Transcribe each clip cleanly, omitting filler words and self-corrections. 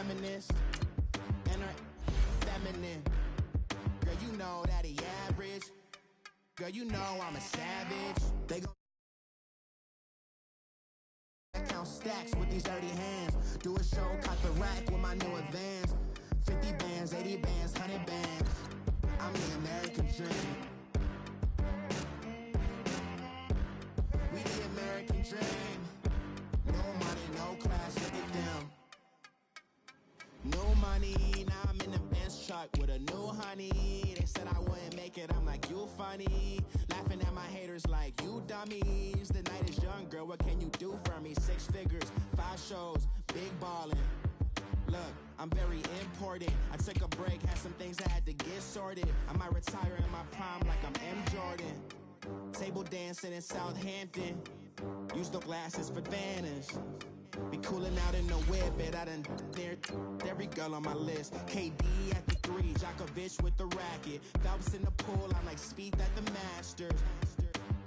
feminist and her feminine. Girl, you know that he average. Girl, you know I'm a savage. They gon' count stacks with these dirty hands. Do a show, cut the rack with my new advance. 50 bands, 80 bands, 100 bands. I'm the American dream. We the American dream. No money, no class, look at them. No money, now I'm in the Benz truck with a new honey. They said I wouldn't make it, I'm like, you funny. Laughing at my haters like, you dummies. The night is young, girl, what can you do for me? 6 figures, 5 shows, big ballin'. Look, I'm very important. I took a break, had some things I had to get sorted. I might retire in my prime like I'm M. Jordan. Table dancing in Southampton. Use the glasses for Vanish. Be cooling out in the whip, but I done dared every girl on my list. KD at the 3, Djokovic with the racket. Phelps in the pool, I'm like Speed at the Masters.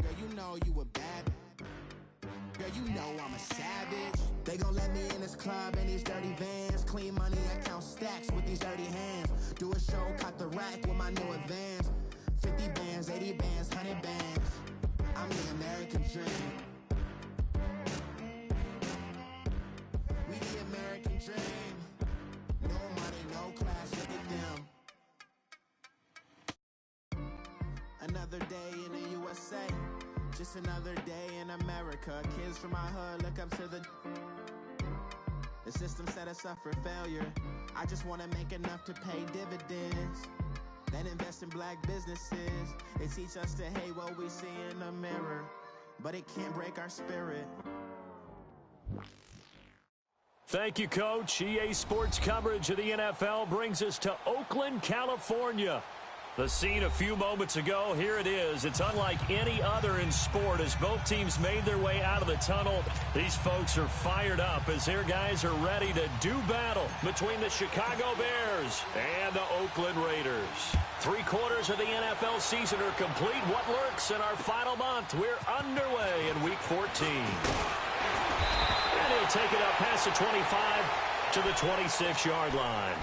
Girl, you know you a bad. Girl, you know I'm a savage. They gon' let me in this club in these dirty vans. Clean money, I count stacks with these dirty hands. Do a show, cut the rack with my new advance. 50 bands, 80 bands, 100 bands. I'm the American dream. We the American dream. No money, no class, look at them. Another day in the USA. Just another day in America. Kids from my hood look up to the system set us up for failure. I just want to make enough to pay dividends. Then invest in black businesses. They teach us to hate what we see in the mirror, but it can't break our spirit. Thank you, Coach. EA Sports coverage of the NFL brings us to Oakland, California. The scene a few moments ago, here it is. It's unlike any other in sport as both teams made their way out of the tunnel. These folks are fired up as their guys are ready to do battle between the Chicago Bears and the Oakland Raiders. 3 quarters of the NFL season are complete. What lurks in our final month? We're underway in Week 14. And he'll take it up past the 25 to the 26-yard line.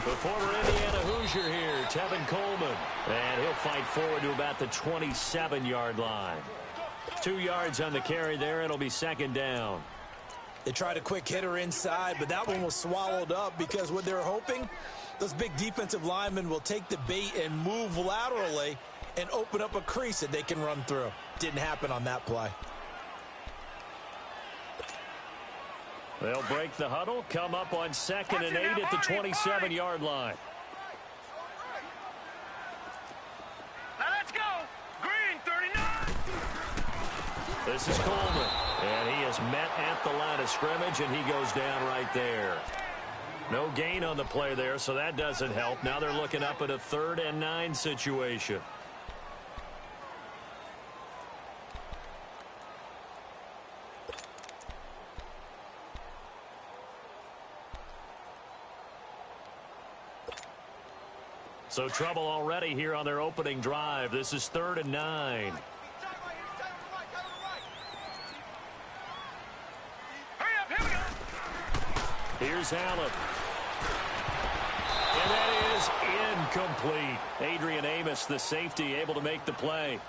The former Indiana Hoosier here, Tevin Coleman. And he'll fight forward to about the 27-yard line. 2 yards on the carry there. It'll be second down. They tried a quick hitter inside, but that one was swallowed up because what they're hoping, those big defensive linemen will take the bait and move laterally and open up a crease that they can run through. Didn't happen on that play. They'll break the huddle, come up on 2nd and 8 at the 27-yard line. Now let's go. Green 39. This is Coleman, and he is met at the line of scrimmage, and he goes down right there. No gain on the play there, so that doesn't help. Now they're looking up at a 3rd and 9 situation. So trouble already here on their opening drive. This is 3rd and 9. Here's Allen. And that is incomplete. Adrian Amos, the safety, able to make the play.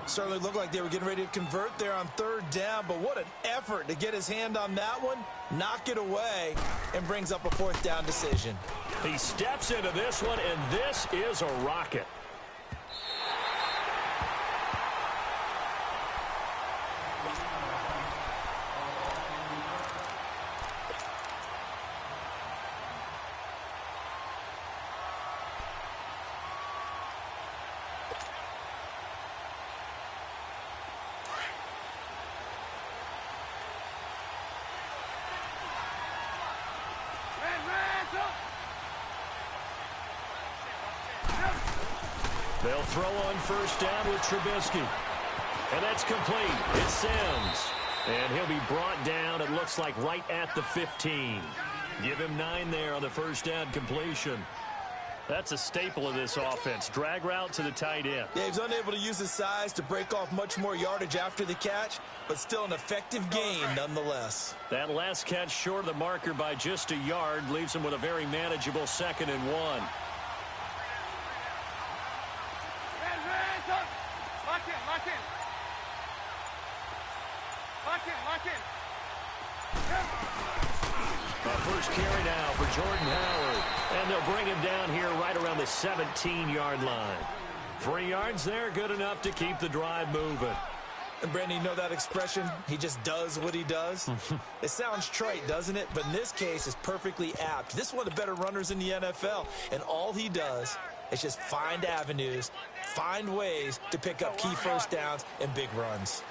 Certainly looked like they were getting ready to convert there on 3rd down, but what an effort to get his hand on that one, knock it away, and brings up a 4th down decision. He steps into this one, and this is a rocket. Red, red. They'll throw on first down with Trubisky. And that's complete. It sends. And he'll be brought down, it looks like, right at the 15. Give him 9 there on the first down completion. That's a staple of this offense. Drag route to the tight end. Yeah, he's unable to use his size to break off much more yardage after the catch, but still an effective gain nonetheless. That last catch short of the marker by just a yard leaves him with a very manageable 2nd and 1. Lock in, lock in. Lock in, lock in. First carry now for Jordan Howard. And they'll bring him down here right around the 17-yard line. 3 yards there, good enough to keep the drive moving. And Brandon, you know that expression? He just does what he does? It sounds trite, doesn't it? But in this case, it's perfectly apt. This is one of the better runners in the NFL. And all he does is just find avenues, find ways to pick up key first downs and big runs.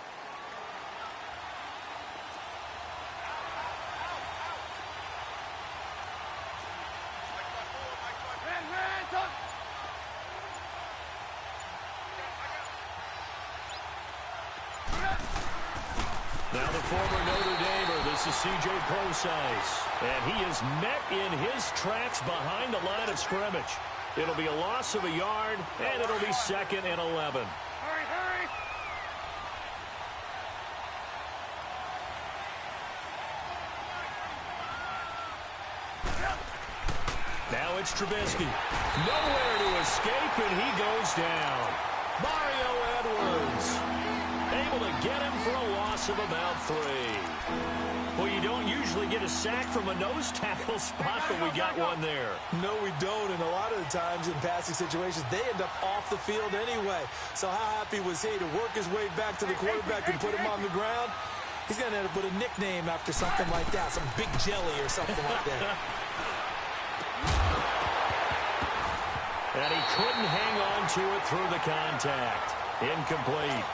Now the former Notre Damer, this is C.J. Procise. And he is met in his tracks behind the line of scrimmage. It'll be a loss of a yard, and it'll be 2nd and 11. Hurry, hurry. Now it's Trubisky. Nowhere to escape, and he goes down. Mario Edwards able to get him for a loss of about 3. Well, you don't usually get a sack from a nose tackle spot, but we got one there. No, we don't, and a lot of the times in passing situations, they end up off the field anyway. So how happy was he to work his way back to the quarterback and put him on the ground? He's going to end up with a nickname after something like that, some Big Jelly or something like that. And he couldn't hang on to it through the contact. Incomplete.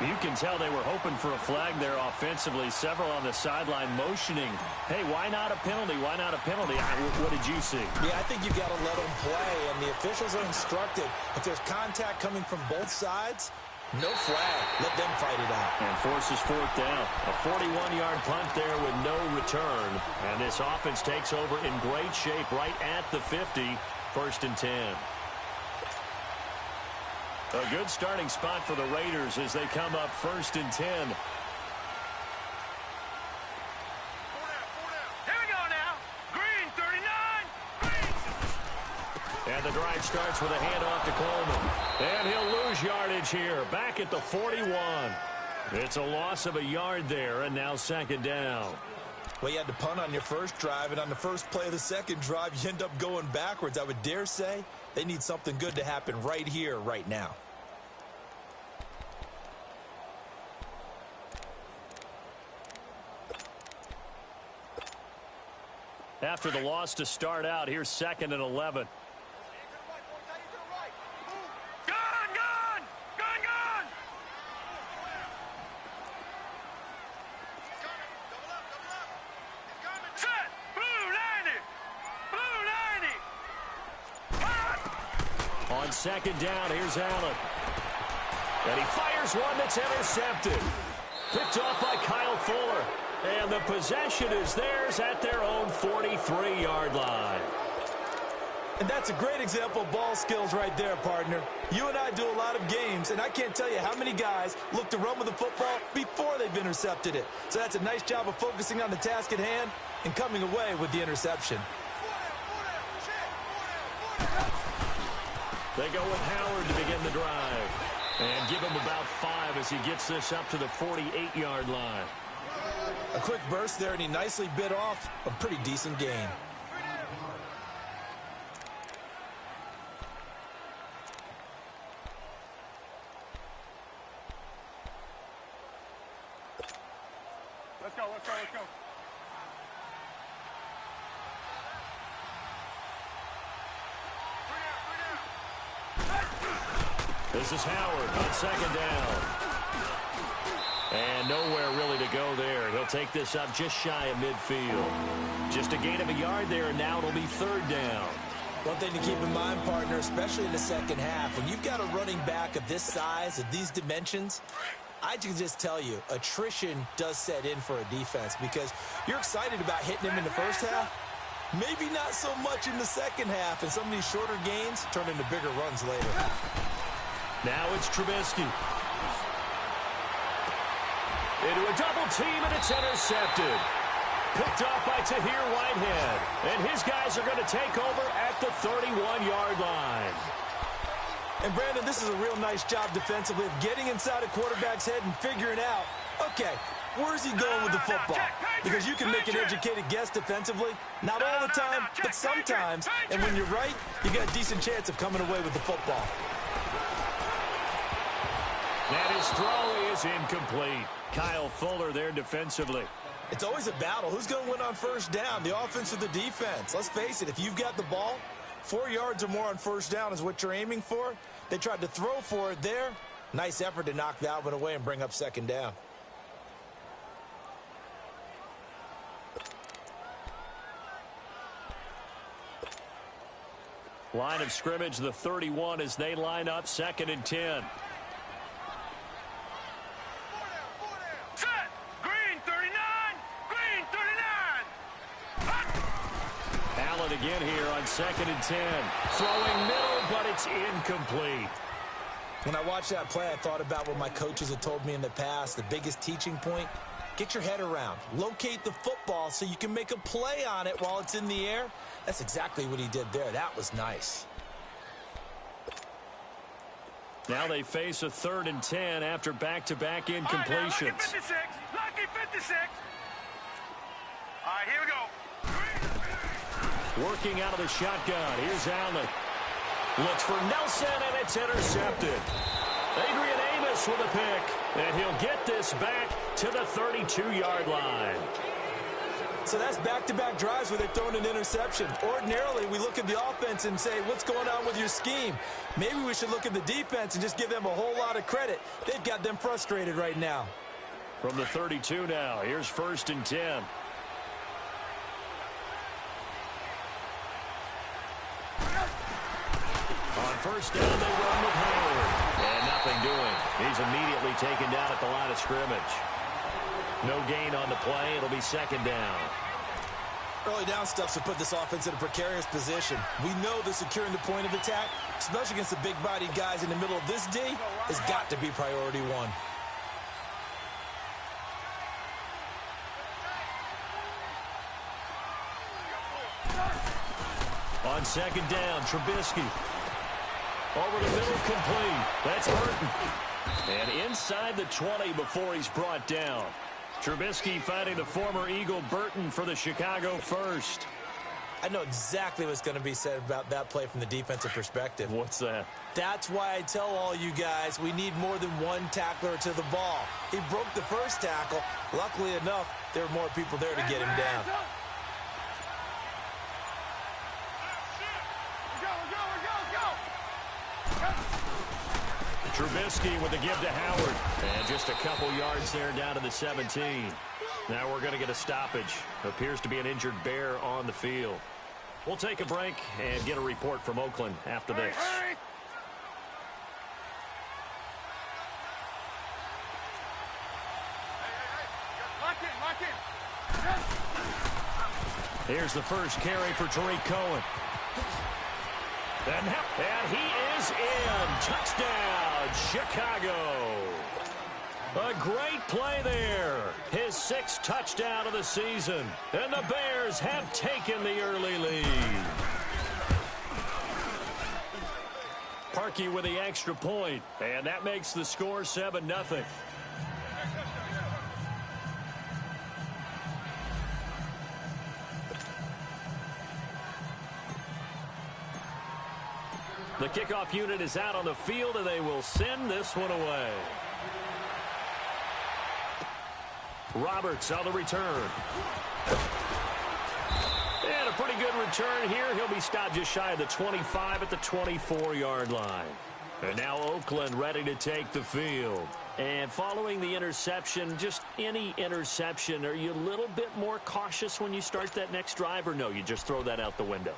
You can tell they were hoping for a flag there offensively. Several on the sideline motioning, hey, why not a penalty? Why not a penalty? What did you see? Yeah, I think you got to let them play, and the officials are instructed. If there's contact coming from both sides, no flag. Let them fight it out. And forces 4th down. A 41-yard punt there with no return. And this offense takes over in great shape right at the 50. 1st and 10. A good starting spot for the Raiders as they come up 1st and 10. Here we go now. Green, 39. Green. And the drive starts with a handoff to Coleman. And he'll lose yardage here. Back at the 41. It's a loss of a yard there, and now 2nd down. Well, you had to punt on your first drive, and on the first play of the second drive, you end up going backwards. I would dare say they need something good to happen right here, right now. After the loss to start out, here's 2nd and 11. On 2nd down, here's Allen. And he fires one that's intercepted. Picked off by Kyle Fuller. And the possession is theirs at their own 43-yard line. And that's a great example of ball skills right there, partner. You and I do a lot of games, and I can't tell you how many guys look to run with the football before they've intercepted it. So that's a nice job of focusing on the task at hand and coming away with the interception. They go with Howard to begin the drive. And give him about 5 as he gets this up to the 48-yard line. A quick burst there, and he nicely bit off a pretty decent gain. Let's go, let's go, let's go. This is Howard on 2nd down. And nowhere really to go there. He'll take this up just shy of midfield. Just a gain of a yard there, and now it'll be 3rd down. One thing to keep in mind, partner, especially in the second half, when you've got a running back of this size, of these dimensions, I can just tell you, attrition does set in for a defense because you're excited about hitting him in the first half. Maybe not so much in the second half, and some of these shorter gains turn into bigger runs later. Now it's Trubisky. Into a double team, and it's intercepted. Picked off by Tahir Whitehead. And his guys are going to take over at the 31-yard line. And, Brandon, this is a real nice job defensively of getting inside a quarterback's head and figuring out, okay, where's he going with the football? Because you can make an educated guess defensively. Not all the time, but sometimes. And when you're right, you got a decent chance of coming away with the football. And his throw is incomplete. Kyle Fuller there defensively. It's always a battle. Who's going to win on first down, the offense or the defense? Let's face it, if you've got the ball, 4 yards or more on first down is what you're aiming for. They tried to throw for it there. Nice effort to knock that one away and bring up second down. Line of scrimmage, the 31 as they line up, 2nd and 10. Set. Green 39. Green 39. Allen again here on 2nd and 10. Throwing middle, but it's incomplete. When I watched that play, I thought about what my coaches had told me in the past. The biggest teaching point, get your head around. Locate the football so you can make a play on it while it's in the air. That's exactly what he did there. That was nice. Now they face a 3rd and 10 after back-to-back incompletions. Lucky 56. Lucky 56. All right, here we go. Working out of the shotgun. Here's Allen. Looks for Nelson, and it's intercepted. Adrian Amos with a pick, and he'll get this back to the 32-yard line. So that's back-to-back drives where they've thrown an interception. Ordinarily, we look at the offense and say, what's going on with your scheme? Maybe we should look at the defense and just give them a whole lot of credit. They've got them frustrated right now. From the 32 now, here's 1st and 10. On first down, they run with Howard. And nothing doing. He's immediately taken down at the line of scrimmage. No gain on the play. It'll be 2nd down. Early down stuff to put this offense in a precarious position. We know that securing the point of attack, especially against the big-bodied guys in the middle of this D, has got to be priority one. On 2nd down, Trubisky. Over the middle, complete. That's Burton. And inside the 20 before he's brought down. Trubisky finding the former Eagle Burton for the Chicago first. I know exactly what's going to be said about that play from the defensive perspective. What's that? That's why I tell all you guys we need more than one tackler to the ball. He broke the first tackle. Luckily enough, there were more people there to get him down. Trubisky with the give to Howard. And just a couple yards there down to the 17. Now we're going to get a stoppage. Appears to be an injured Bear on the field. We'll take a break and get a report from Oakland after this. Hurry. Lock in. Here's the first carry for Tariq Cohen. And he is in. Touchdown, Chicago. A great play there. His 6th touchdown of the season. And the Bears have taken the early lead. Parkey with the extra point. And that makes the score 7-0. The kickoff unit is out on the field, and they will send this one away. Roberts on the return. And a pretty good return here. He'll be stopped just shy of the 25 at the 24-yard line. And now Oakland ready to take the field. And following the interception, just any interception, are you a little bit more cautious when you start that next drive, or no, you just throw that out the window?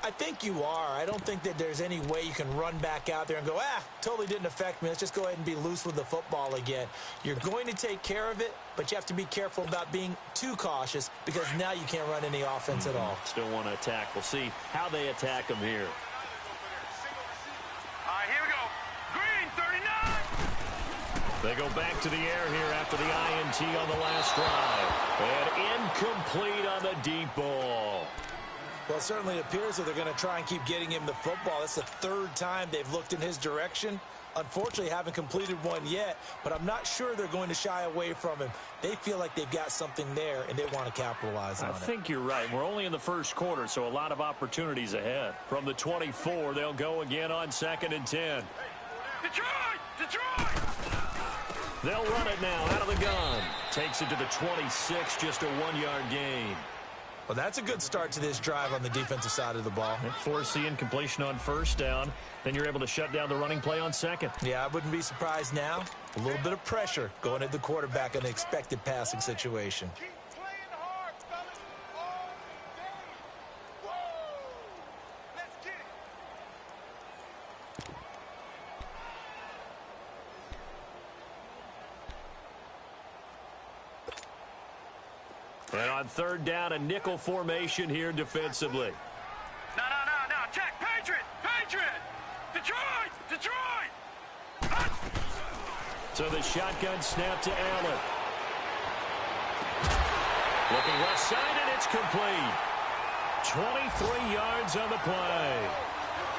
I think you are. I don't think that there's any way you can run back out there and go, totally didn't affect me. Let's just go ahead and be loose with the football again. You're going to take care of it, but you have to be careful about being too cautious because now you can't run any offense at all. Still want to attack. We'll see how they attack them here. All right, here we go. Green, 39. They go back to the air here after the INT on the last drive. And incomplete on the deep ball. Well, it certainly appears that they're going to try and keep getting him the football. That's the third time they've looked in his direction. Unfortunately, haven't completed one yet, but I'm not sure they're going to shy away from him. They feel like they've got something there, and they want to capitalize on it. I think you're right. We're only in the first quarter, so a lot of opportunities ahead. From the 24, they'll go again on 2nd and 10. Detroit! They'll run it now out of the gun. Takes it to the 26, just a 1-yard gain. Well, that's a good start to this drive on the defensive side of the ball. Force the incompletion on 1st down. Then you're able to shut down the running play on 2nd. Yeah, I wouldn't be surprised now. A little bit of pressure going at the quarterback in an expected passing situation. Keep playing hard, fellas. All day. Whoa! Let's get it. And on 3rd down, a nickel formation here defensively. No. Check. Patriot. Detroit. So the shotgun snap to Allen. Looking left side, and it's complete. 23 yards on the play.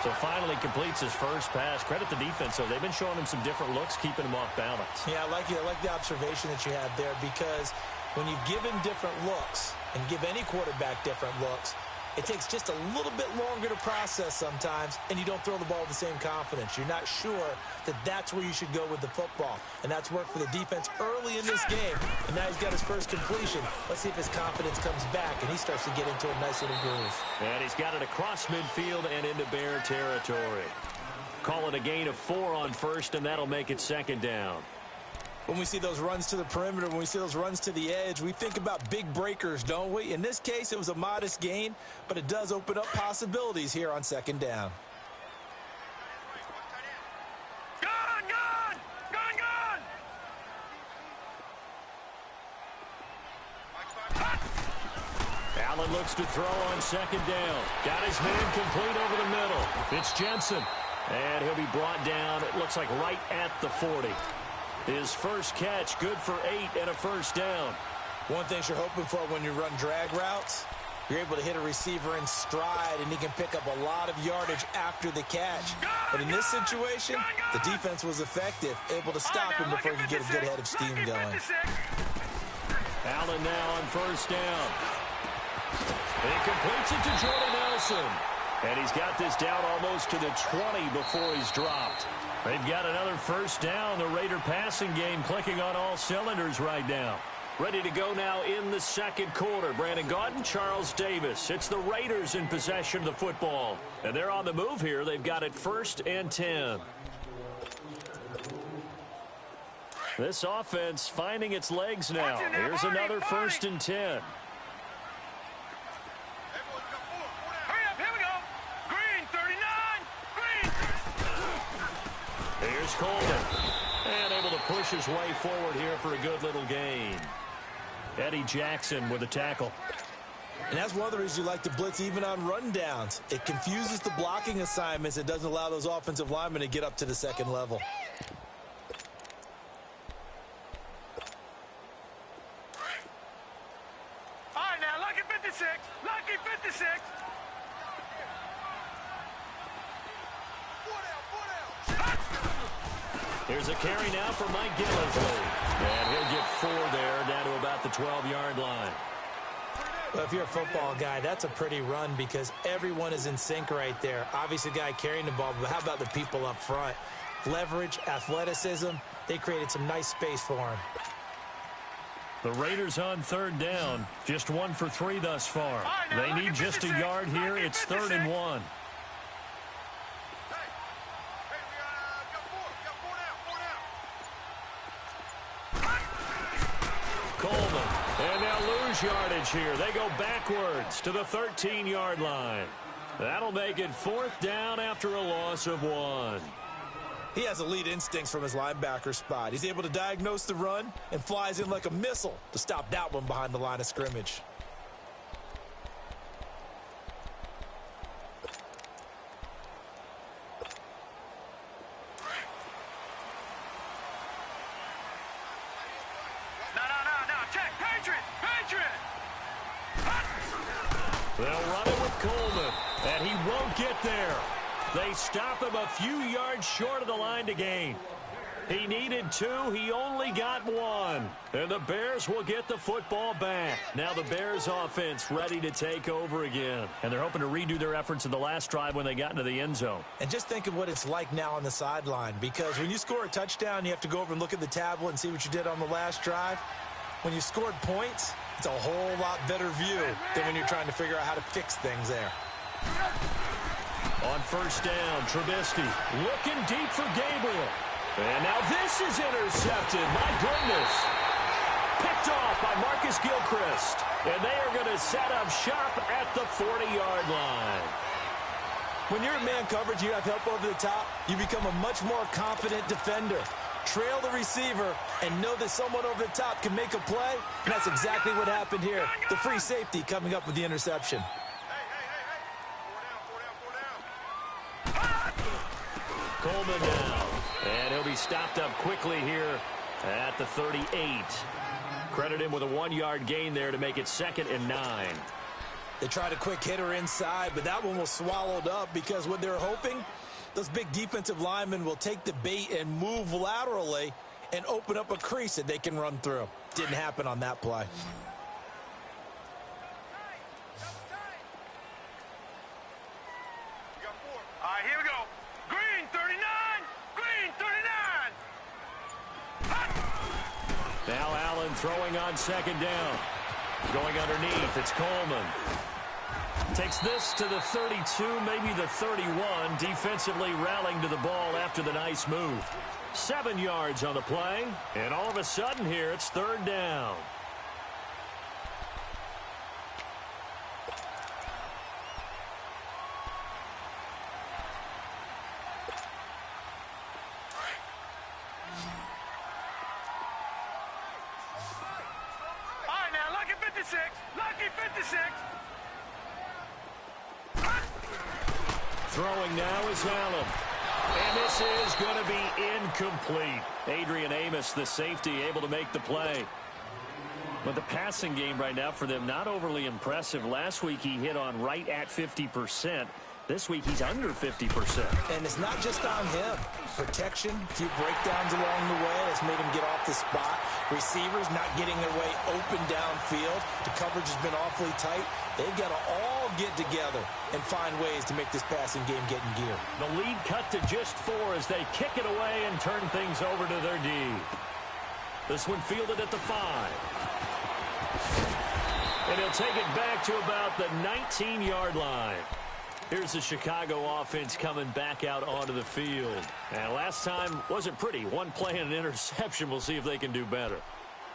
So finally completes his first pass. Credit the defense, though. They've been showing him some different looks, keeping him off balance. Yeah, I like the observation that you had there, because when you give him different looks and give any quarterback different looks, it takes just a little bit longer to process sometimes, and you don't throw the ball with the same confidence. You're not sure that that's where you should go with the football, and that's worked for the defense early in this game, and now he's got his first completion. Let's see if his confidence comes back, and he starts to get into a nice little groove. And he's got it across midfield and into Bear territory. Call it a gain of 4 on 1st, and that'll make it 2nd down. When we see those runs to the perimeter, when we see those runs to the edge, we think about big breakers, don't we? In this case, it was a modest gain, but it does open up possibilities here on 2nd down. Gun! Allen looks to throw on 2nd down. Got his man complete over the middle. It's Jensen. And he'll be brought down, it looks like right at the 40. His first catch, good for 8 and a 1st down. One thing you're hoping for when you run drag routes, you're able to hit a receiver in stride, and he can pick up a lot of yardage after the catch. But in this situation, the defense was effective, able to stop him before he could get a good head of steam going. Allen now on 1st down. And he completes it to Jordan Nelson. And he's got this down almost to the 20 before he's dropped. They've got another 1st down. The Raider passing game clicking on all cylinders right now. Ready to go now in the 2nd quarter. Brandon Gaudin, Charles Davis. It's the Raiders in possession of the football. And they're on the move here. They've got it 1st and 10. This offense finding its legs now. Here's another 1st and 10. Here's Coleman. And able to push his way forward here for a good little gain. Eddie Jackson with a tackle. And that's one of the reasons you like to blitz even on rundowns. It confuses the blocking assignments. It doesn't allow those offensive linemen to get up to the 2nd level. All right, now, lucky 56. Lucky 56. Here's a carry now for Mike Gillisley. And he'll get 4 there, down to about the 12-yard line. Well, if you're a football guy, that's a pretty run because everyone is in sync right there. Obviously, the guy carrying the ball, but how about the people up front? Leverage, athleticism, they created some nice space for him. The Raiders on 3rd down, just 1 for 3 thus far. They need just a yard here. It's 3rd and 1. Coleman, and now lose yardage here. They go backwards to the 13-yard line. That'll make it 4th down after a loss of 1. He has elite instincts from his linebacker spot. He's able to diagnose the run and flies in like a missile to stop that one behind the line of scrimmage. No, check, Patriot! They'll run it with Coleman, and he won't get there. They stop him a few yards short of the line to gain. He needed 2. He only got 1. And the Bears will get the football back. Now the Bears offense ready to take over again. And they're hoping to redo their efforts in the last drive when they got into the end zone. And just think of what it's like now on the sideline, because when you score a touchdown, you have to go over and look at the tablet and see what you did on the last drive. When you scored points, it's a whole lot better view than when you're trying to figure out how to fix things there. On 1st down, Trubisky looking deep for Gabriel. And now this is intercepted. My goodness. Picked off by Marcus Gilchrist. And they are going to set up shop at the 40-yard line. When you're in man coverage, you have help over the top, you become a much more confident defender. Trail the receiver and know that someone over the top can make a play. And that's exactly what happened here. The free safety coming up with the interception. Coleman down. And he'll be stopped up quickly here at the 38. Credit him with a 1-yard gain there to make it 2nd and 9. They tried a quick hitter inside, but that one was swallowed up because what they're hoping, those big defensive linemen will take the bait and move laterally and open up a crease that they can run through. Didn't happen on that play. All right, here we go. Green 39! Green 39! Now Allen throwing on 2nd down. Going underneath, it's Coleman. Takes this to the 32, maybe the 31. Defensively rallying to the ball after the nice move. 7 yards on the play. And all of a sudden here, it's 3rd down. All right, now, lucky 56. Lucky 56. Throwing now is Allen. And this is going to be incomplete. Adrian Amos, the safety, able to make the play. But the passing game right now for them, not overly impressive. Last week he hit on right at 50%. This week he's under 50%. And it's not just on him. Protection, a few breakdowns along the way that's made him get off the spot. Receivers not getting their way open downfield. The coverage has been awfully tight. They've got to all get together and find ways to make this passing game get in gear. The lead cut to just 4 as they kick it away and turn things over to their D. This one fielded at the 5. And he'll take it back to about the 19-yard line. Here's the Chicago offense coming back out onto the field. And last time wasn't pretty. 1 play and an interception. We'll see if they can do better.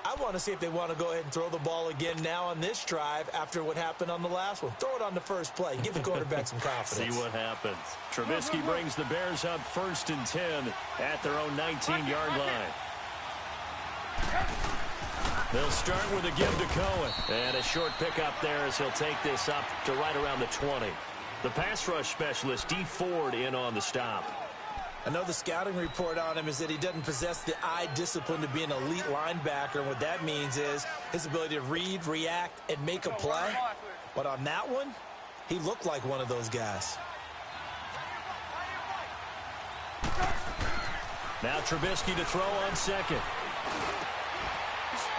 I want to see if they want to go ahead and throw the ball again now on this drive after what happened on the last one. Throw it on the first play. Give the quarterback some confidence. See what happens. Trubisky brings the Bears up 1st and 10 at their own 19-yard line. They'll start with a give to Cohen. And a short pickup there as he'll take this up to right around the 20. The pass rush specialist, D. Ford, in on the stop. I know the scouting report on him is that he doesn't possess the eye discipline to be an elite linebacker. And what that means is his ability to read, react, and make a play. But on that one, he looked like one of those guys. Now Trubisky to throw on 2nd.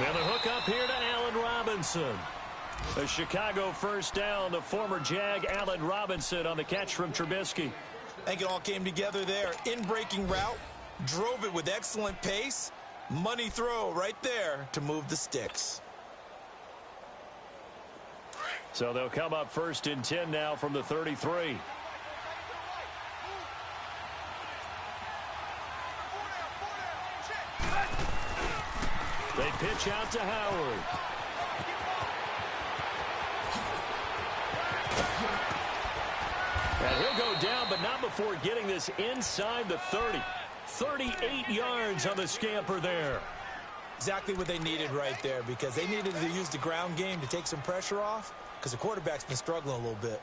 Now the hook up here to Allen Robinson. A Chicago 1st down. The former Jag Allen Robinson on the catch from Trubisky. I think it all came together there. In-breaking route, drove it with excellent pace. Money throw right there to move the sticks. So they'll come up 1st and 10 now from the 33. They pitch out to Howard. And he'll go down, but not before getting this inside the 30. 38 yards on the scamper there. Exactly what they needed right there, because they needed to use the ground game to take some pressure off, because the quarterback's been struggling a little bit.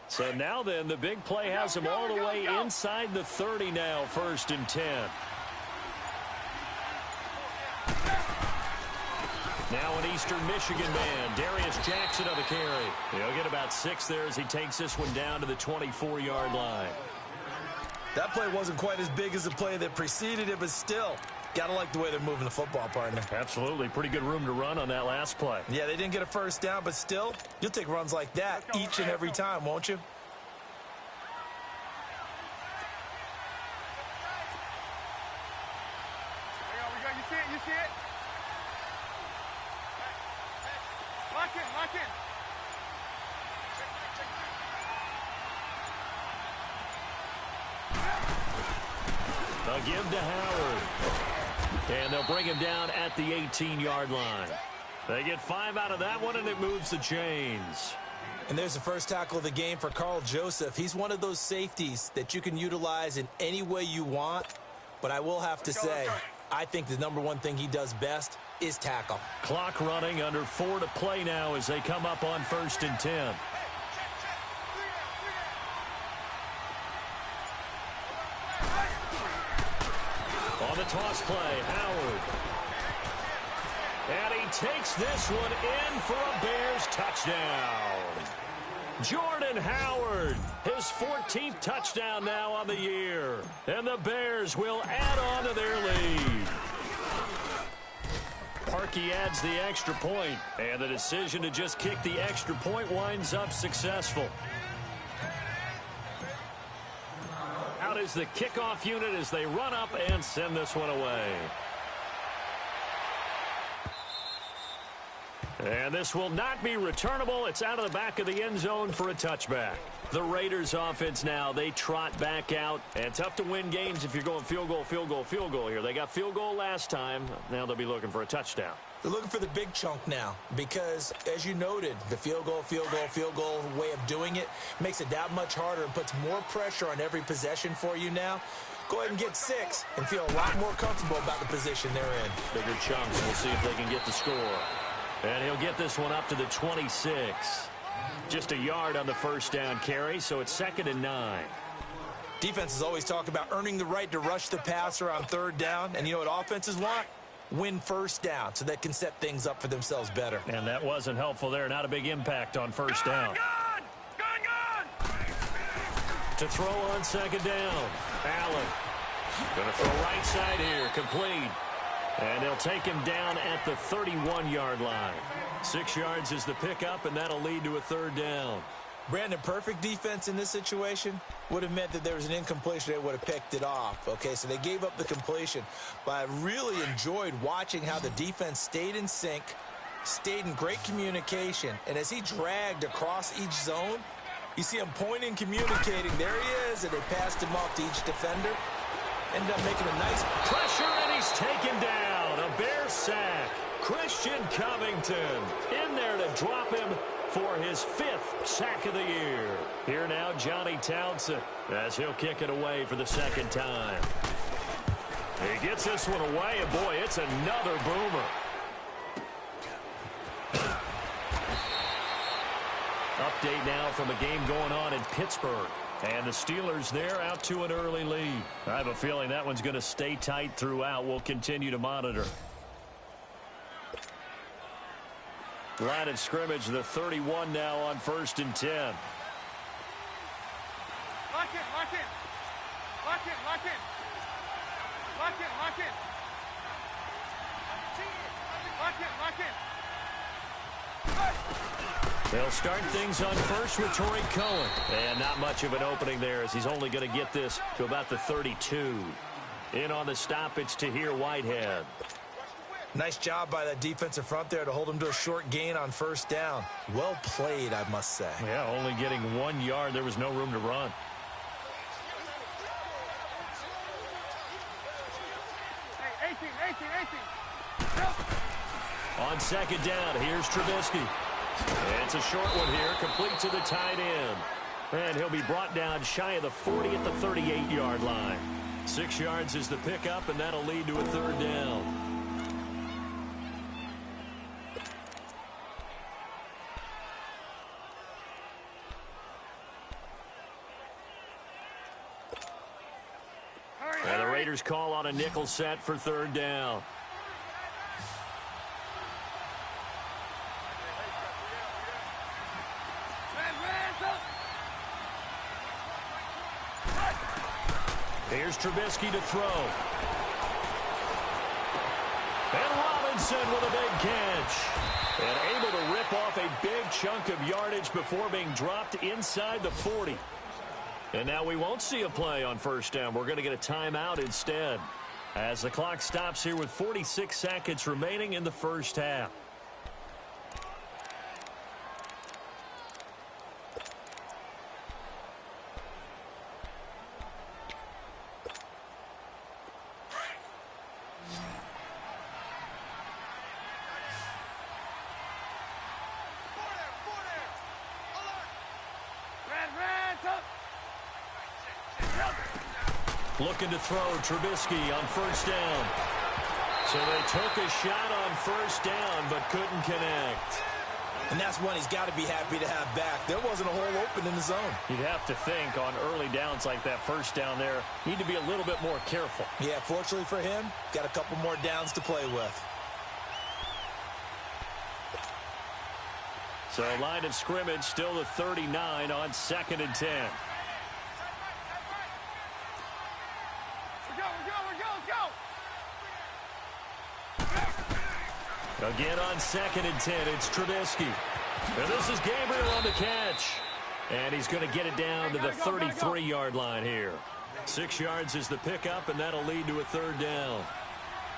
So now then, the big play has him all the way inside the 30 now, 1st and 10. Now an Eastern Michigan man, Darius Jackson on the carry. He'll get about 6 there as he takes this one down to the 24-yard line. That play wasn't quite as big as the play that preceded it, but still, got to like the way they're moving the football, partner. Absolutely. Pretty good room to run on that last play. Yeah, they didn't get a first down, but still, you'll take runs like that each and every time, won't you? You see it? You see it? Lock in, lock in. They'll give to Howard. And they'll bring him down at the 18-yard line. They get 5 out of that one, and it moves the chains. And there's the first tackle of the game for Carl Joseph. He's one of those safeties that you can utilize in any way you want. But I will have to say, I think the #1 thing he does best is tackle. Clock running, under 4 to play now as they come up on 1st and 10. On the toss play, Howard. And he takes this one in for a Bears touchdown. Jordan Howard, his 14th touchdown now on the year. And the Bears will add on to their lead. Parkey adds the extra point, and the decision to just kick the extra point winds up successful. Out is the kickoff unit as they run up and send this one away. And this will not be returnable. It's out of the back of the end zone for a touchback. The Raiders offense now, they trot back out. And tough to win games if you're going field goal, field goal, field goal here. They got field goal last time. Now they'll be looking for a touchdown. They're looking for the big chunk now because, as you noted, the field goal way of doing it makes it that much harder and puts more pressure on every possession for you now. Go ahead and get 6 and feel a lot more comfortable about the position they're in. Bigger chunks. We'll see if they can get the score. And he'll get this one up to the 26. Just a yard on the first down carry, so it's 2nd and 9. Defenses always talk about earning the right to rush the passer on 3rd down. And you know what offenses want? Win first down so they can set things up for themselves better. And that wasn't helpful there. Not a big impact on first down. To throw on 2nd down. Allen. Going to throw right side here. Complete. And they'll take him down at the 31-yard line. 6 yards is the pickup, and that'll lead to a 3rd down. Brandon, perfect defense in this situation would have meant that there was an incompletion. They would have picked it off. Okay, so they gave up the completion. But I really enjoyed watching how the defense stayed in sync, stayed in great communication. And as he dragged across each zone, you see him pointing, communicating. There he is, and they passed him off to each defender. Ended up making a nice pressure, and he's taken down. A Bear sack. Christian Covington in there to drop him for his 5th sack of the year. Here now, Johnny Townsend, as he'll kick it away for the 2nd time. He gets this one away, and boy, it's another boomer. Update now from a game going on in Pittsburgh. And the Steelers there out to an early lead. I have a feeling that one's going to stay tight throughout. We'll continue to monitor. Line of scrimmage, the 31 now on 1st and 10. Lock in, lock in. Lock in, lock in. Lock in, lock in. Lock in, lock in. They'll start things on first with Torrey Cohen. And not much of an opening there as he's only going to get this to about the 32. In on the stop, it's Tahir Whitehead. Nice job by that defensive front there to hold him to a short gain on 1st down. Well played, I must say. Yeah, only getting 1 yard. There was no room to run. On second down, here's Trubisky. It's a short one here, complete to the tight end. And he'll be brought down shy of the 40 at the 38-yard line. 6 yards is the pickup, and that'll lead to a third down. And the Raiders call on a nickel set for third down. Here's Trubisky to throw. And Robinson with a big catch. And able to rip off a big chunk of yardage before being dropped inside the 40. And now we won't see a play on first down. We're going to get a timeout instead, as the clock stops here with 46 seconds remaining in the first half. Looking to throw Trubisky on first down. So they took a shot on first down but couldn't connect. And that's one he's got to be happy to have back. There wasn't a hole open in the zone. You'd have to think on early downs like that first down there, need to be a little bit more careful. Yeah, fortunately for him, got a couple more downs to play with. So line of scrimmage still the 39 on 2nd and 10. Again on 2nd and 10, it's Trubisky. And this is Gabriel on the catch. And he's going to get it down to the 33-yard line here. 6 yards is the pickup, and that'll lead to a third down.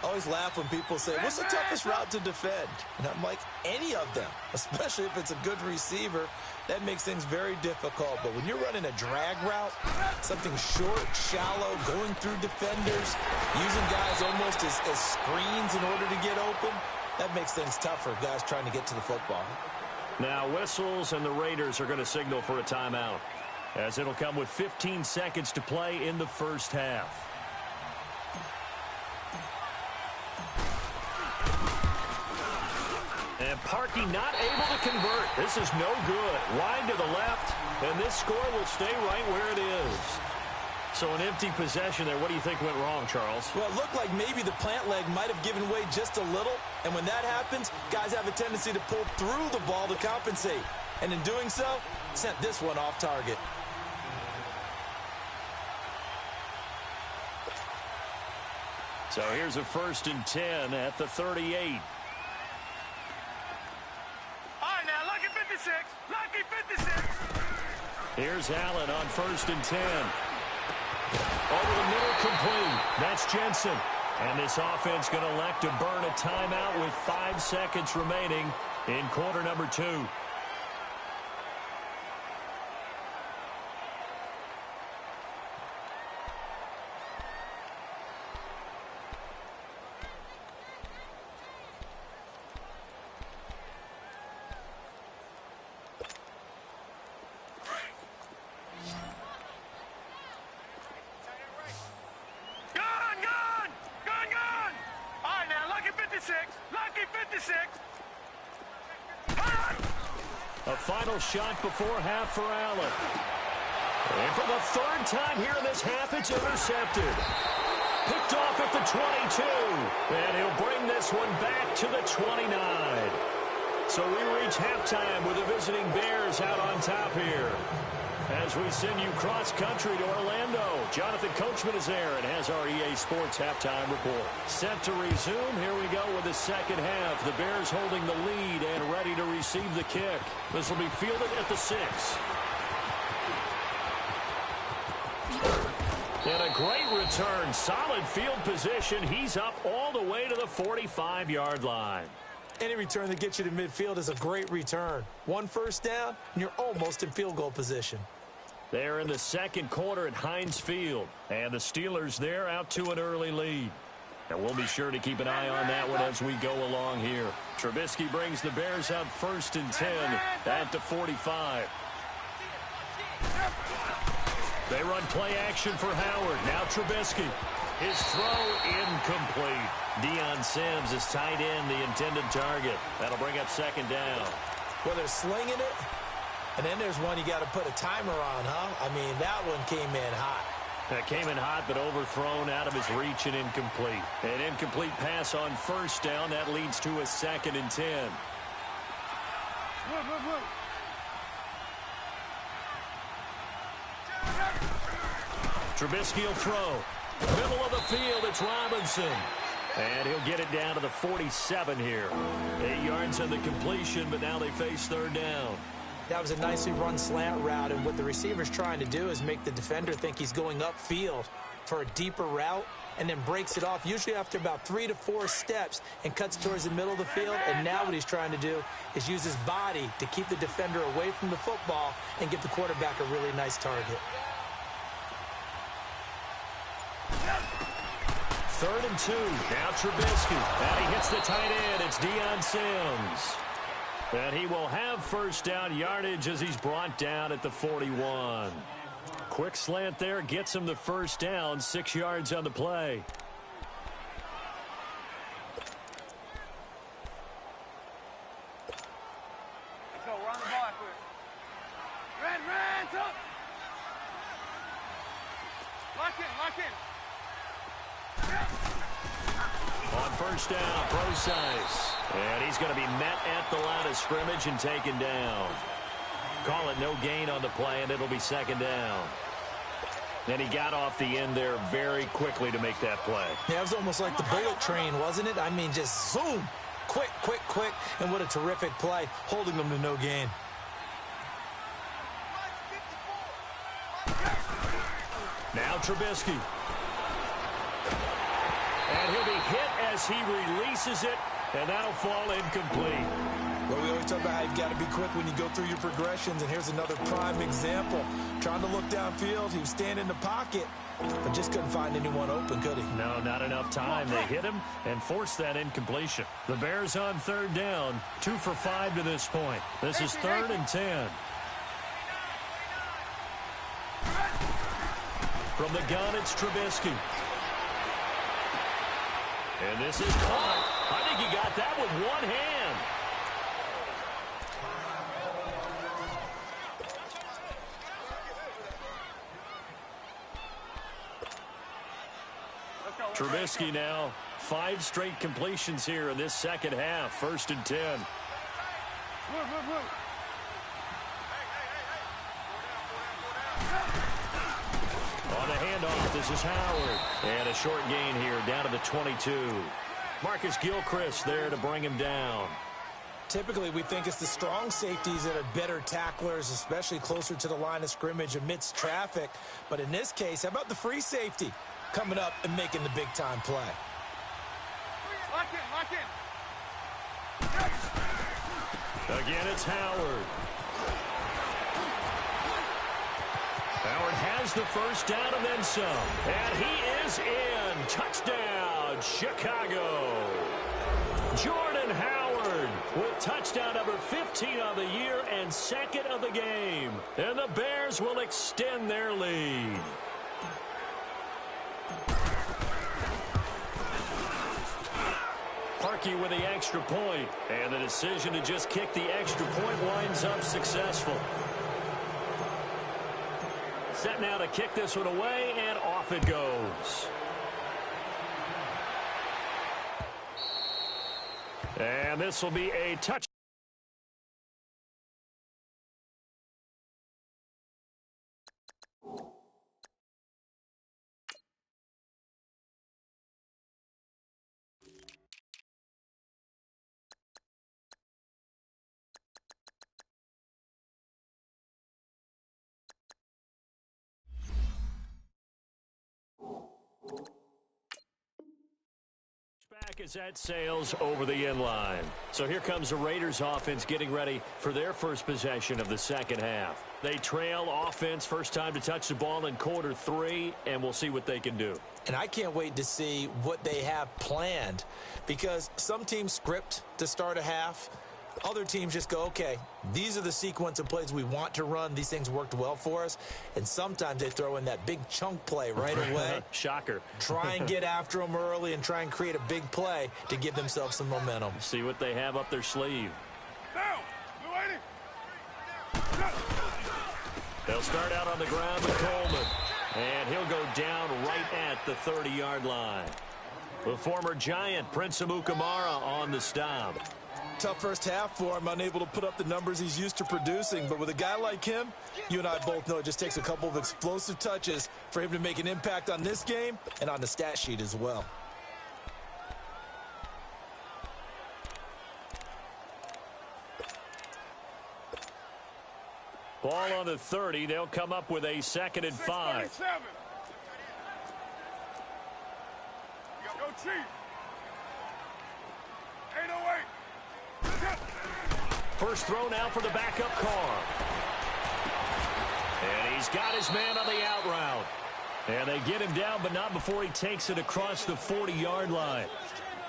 I always laugh when people say, what's the toughest route to defend? And I'm like, any of them, especially if it's a good receiver. That makes things very difficult. But when you're running a drag route, something short, shallow, going through defenders, using guys almost as screens in order to get open, that makes things tough for guys trying to get to the football. Now whistles, and the Raiders are going to signal for a timeout, as it'll come with 15 seconds to play in the first half. And Parkey not able to convert. This is no good. Wide to the left, and this score will stay right where it is. So an empty possession there. What do you think went wrong, Charles? Well, it looked like maybe the plant leg might have given way just a little. And when that happens, guys have a tendency to pull through the ball to compensate. And in doing so, sent this one off target. So here's a 1st and 10 at the 38. All right, now, lucky 56. Lucky 56. Here's Allen on 1st and 10. Over the middle, complete. That's Jensen. And this offense going to elect to burn a timeout with 5 seconds remaining in quarter number 2. A final shot before half for Allen. And for the 3rd time here in this half, it's intercepted. Picked off at the 22. And he'll bring this one back to the 29. So we reach halftime with the visiting Bears out on top here. As we send you cross-country to Orlando, Jonathan Coachman is there and has our EA Sports halftime report. Set to resume. Here we go with the second half. The Bears holding the lead and ready to receive the kick. This will be fielded at the 6. And a great return. Solid field position. He's up all the way to the 45-yard line. Any return that gets you to midfield is a great return. 1 first down, and you're almost in field goal position. They're in the second quarter at Heinz Field. And the Steelers there out to an early lead. And we'll be sure to keep an eye on that one as we go along here. Trubisky brings the Bears up 1st and 10 at the 45. They run play action for Howard. Now Trubisky. His throw incomplete. Deion Sims is tight end, the intended target. That'll bring up 2nd down. Well, they're slinging it, and then there's one you got to put a timer on, huh? I mean, that one came in hot. That came in hot, but overthrown out of his reach and incomplete. An incomplete pass on 1st down. That leads to a 2nd and 10. Trubisky will throw. Middle of the field, it's Robinson. And he'll get it down to the 47 here. 8 yards on the completion, but now they face 3rd down. That was a nicely run slant route, and what the receiver's trying to do is make the defender think he's going upfield for a deeper route, and then breaks it off, usually after about 3 to 4 steps, and cuts towards the middle of the field. And now what he's trying to do is use his body to keep the defender away from the football and give the quarterback a really nice target. 3rd and 2. Now Trubisky. And he hits the tight end. It's Deion Sims. And he will have 1st down yardage as he's brought down at the 41. Quick slant there gets him the 1st down. 6 yards on the play. Let's go. Run the ball after it. Ran, up. Lock in. On 1st down, Procise. And he's going to be met at the line of scrimmage and taken down. Call it no gain on the play, and it'll be 2nd down. And he got off the end there very quickly to make that play. Yeah, it was almost like the bullet train, wasn't it? I mean, just zoom. Quick. And what a terrific play, holding them to no gain. Now Trubisky. And he'll be hit as he releases it, and that'll fall incomplete. Well, we always talk about how you've got to be quick when you go through your progressions, and here's another prime example. Trying to look downfield, he was standing in the pocket, but just couldn't find anyone open, could he? No, not enough time. They hit him and forced that incompletion. The Bears on 3rd down, 2 for 5 to this point. This is 3rd and 10. From the gun, it's Trubisky. And this is caught. I think he got that with one hand. Trubisky now, 5 straight completions here in this 2nd half. 1st and 10. On the handoff, this is Howard. And a short gain here, down to the 22. Marcus Gilchrist there to bring him down. Typically, we think it's the strong safeties that are better tacklers, especially closer to the line of scrimmage amidst traffic. But in this case, how about the free safety coming up and making the big-time play? Lock in. Again, it's Howard. Howard has the 1st down and then some. And he is in. Touchdown, Chicago. Jordan Howard with touchdown number 15 of the year and 2nd of the game. And the Bears will extend their lead. Parkey with the extra point. And the decision to just kick the extra point winds up successful. Set now to kick this one away, and off it goes. And this will be a touch. Back as that sails over the inline. So here comes the Raiders offense getting ready for their first possession of the second half. They trail offense, first time to touch the ball in quarter 3, and we'll see what they can do. And I can't wait to see what they have planned, because some teams script to start a half. Other teams just go, okay, these are the sequence of plays we want to run. These things worked well for us. And sometimes they throw in that big chunk play right away. Shocker. Try and get after them early and try and create a big play to give themselves some momentum. See what they have up their sleeve. They'll start out on the ground with Coleman. And he'll go down right at the 30-yard line. The former Giant, Prince Amukamara, on the stop. Tough first half for him, unable to put up the numbers he's used to producing. But with a guy like him, you and I both know it just takes a couple of explosive touches for him to make an impact on this game and on the stat sheet as well. Ball on the 30. They'll come up with a 2nd and 5. Go, Chief. 808. First throw now for the backup Carr. And he's got his man on the out route. And they get him down, but not before he takes it across the 40-yard line.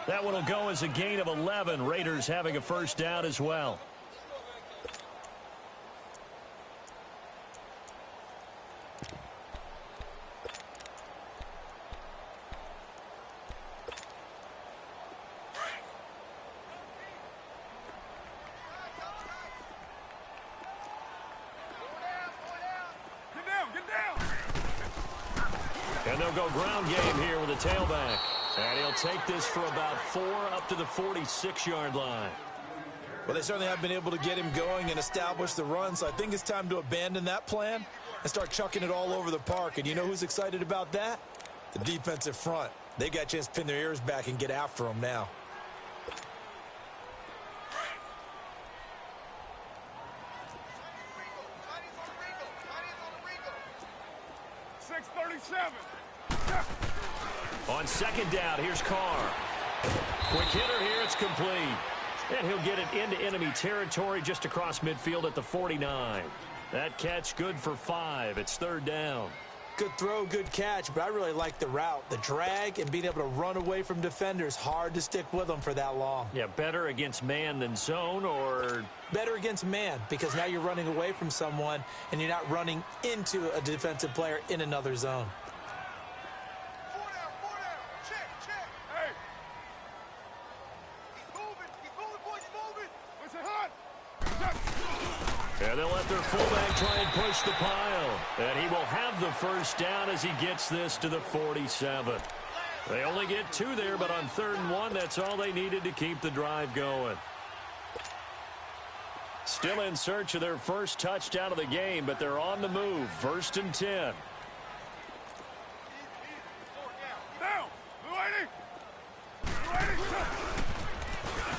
That one will go as a gain of 11. Raiders having a first down as well. And they'll go ground game here with a tailback. And he'll take this for about 4 up to the 46-yard line. Well, they certainly have been able to get him going and establish the run, so I think it's time to abandon that plan and start chucking it all over the park. And you know who's excited about that? The defensive front. They got a chance to pin their ears back and get after him now. On second down, here's Carr. Quick hitter here, it's complete. And he'll get it into enemy territory just across midfield at the 49. That catch good for 5. It's 3rd down. Good throw, good catch, but I really like the route. The drag and being able to run away from defenders, hard to stick with them for that long. Yeah, better against man than zone, or? Better against man, because now you're running away from someone and you're not running into a defensive player in another zone. And they'll let their fullback try and push the pile. And he will have the first down as he gets this to the 47. They only get 2 there, but on 3rd and 1, that's all they needed to keep the drive going. Still in search of their first touchdown of the game, but they're on the move. 1st and 10.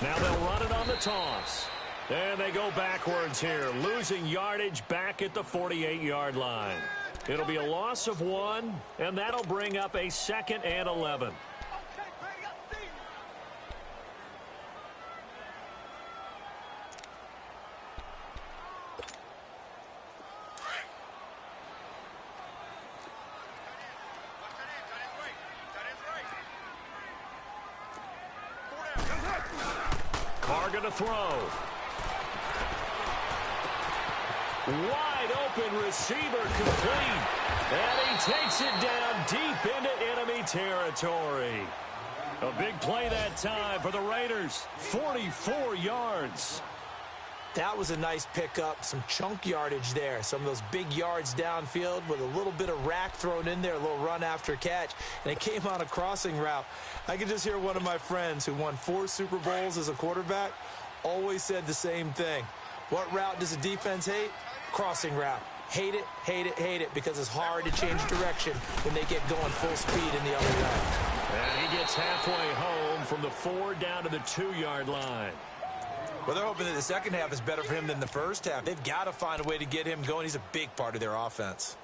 Now they'll run it on the toss. And they go backwards here, losing yardage back at the 48-yard line. It'll be a loss of 1, and that'll bring up a 2nd and 11. Carr going to throw. Wide open receiver complete. And he takes it down deep into enemy territory. A big play that time for the Raiders. 44 yards. That was a nice pickup, some chunk yardage there. Some of those big yards downfield with a little bit of rack thrown in there, a little run after catch. And it came on a crossing route. I could just hear one of my friends who won 4 Super Bowls as a quarterback always said the same thing. What route does a defense hate? Crossing route. Hate it, hate it, hate it, because it's hard to change direction when they get going full speed in the other way. And he gets halfway home from the 4 down to the 2-yard line. Well, they're hoping that the second half is better for him than the first half. They've got to find a way to get him going. He's a big part of their offense.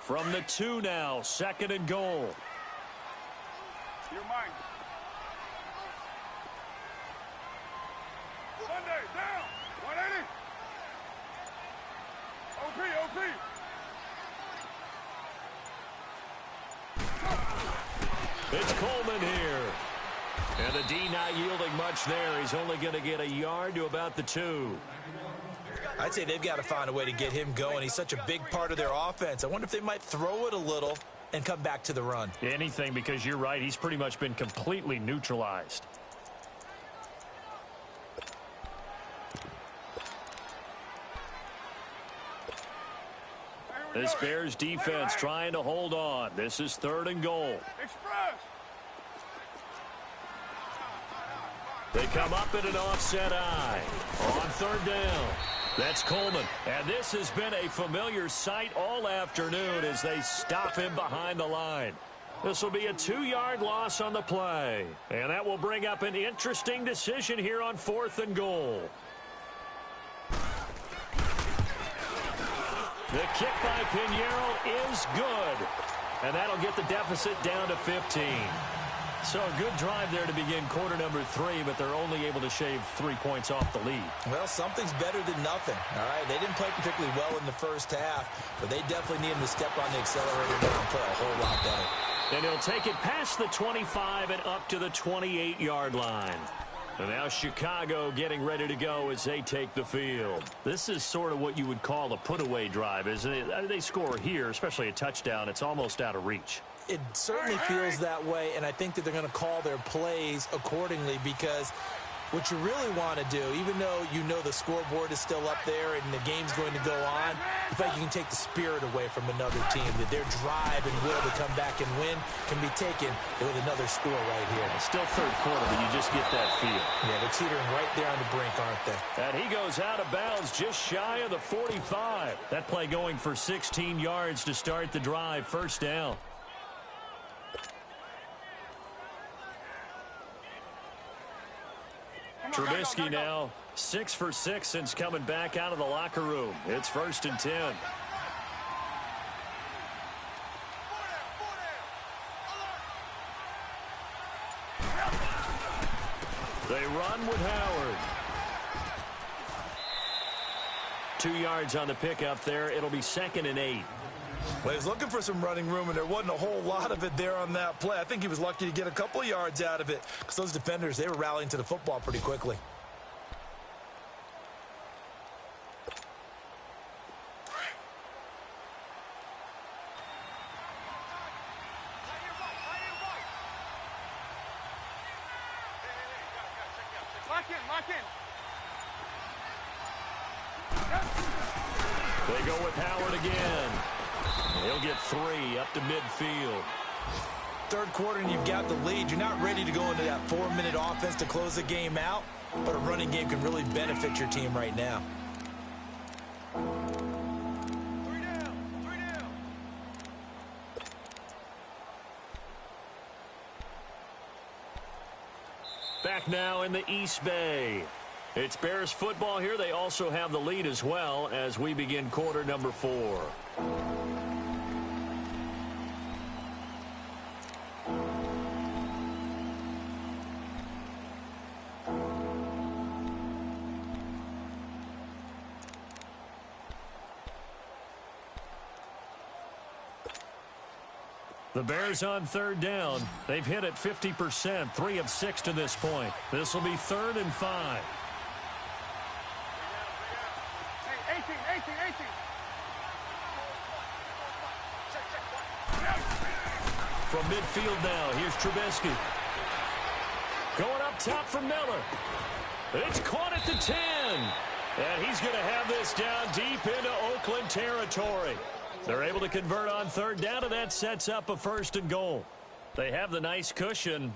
From the 2 now, 2nd and goal. You're mine. Sunday, down. 180. OP. It's Coleman here. And the D not yielding much there. He's only going to get a yard to about the 2. I'd say they've got to find a way to get him going. He's such a big part of their offense. I wonder if they might throw it a little and come back to the run. Anything, because you're right. He's pretty much been completely neutralized. This Bears defense trying to hold on. This is 3rd and goal. Express. They come up at an offset eye. On 3rd down. That's Coleman. And this has been a familiar sight all afternoon as they stop him behind the line. This will be a 2-yard loss on the play. And that will bring up an interesting decision here on 4th and goal. The kick by Pinheiro is good. And that'll get the deficit down to 15. So a good drive there to begin quarter number 3, but they're only able to shave 3 points off the lead. Well, something's better than nothing. All right, they didn't play particularly well in the first half, but they definitely need him to step on the accelerator now and play a whole lot better. And he'll take it past the 25 and up to the 28-yard line. And now Chicago getting ready to go as they take the field. This is sort of what you would call a put-away drive, isn't it? They score here, especially a touchdown. It's almost out of reach. It certainly feels that way, and I think that they're going to call their plays accordingly, because what you really want to do, even though you know the scoreboard is still up there and the game's going to go on, you feel like you can take the spirit away from another team, that their drive and will to come back and win can be taken with another score right here. It's still 3rd quarter, but you just get that feel. Yeah, they're teetering right there on the brink, aren't they? And he goes out of bounds just shy of the 45. That play going for 16 yards to start the drive. 1st down. Trubisky now 6 for 6 since coming back out of the locker room. It's 1st and 10. They run with Howard. 2 yards on the pickup there. It'll be 2nd and 8. Well, he was looking for some running room, and there wasn't a whole lot of it there on that play. I think he was lucky to get a couple of yards out of it, because those defenders, they were rallying to the football pretty quickly. Lock in. They go with Howard again. He'll get 3 up to midfield. 3rd quarter and you've got the lead. You're not ready to go into that 4-minute offense to close the game out, but a running game can really benefit your team right now. 3 down. Back now in the East Bay. It's Bears football here. They also have the lead as well as we begin quarter number 4. The Bears on 3rd down. They've hit it 50%, 3 of 6 to this point. This will be 3rd and 5. Hey, 18. From midfield now, here's Trubisky. Going up top for Miller. It's caught at the 10. And he's going to have this down deep into Oakland territory. They're able to convert on 3rd down, and that sets up a 1st and goal. They have the nice cushion.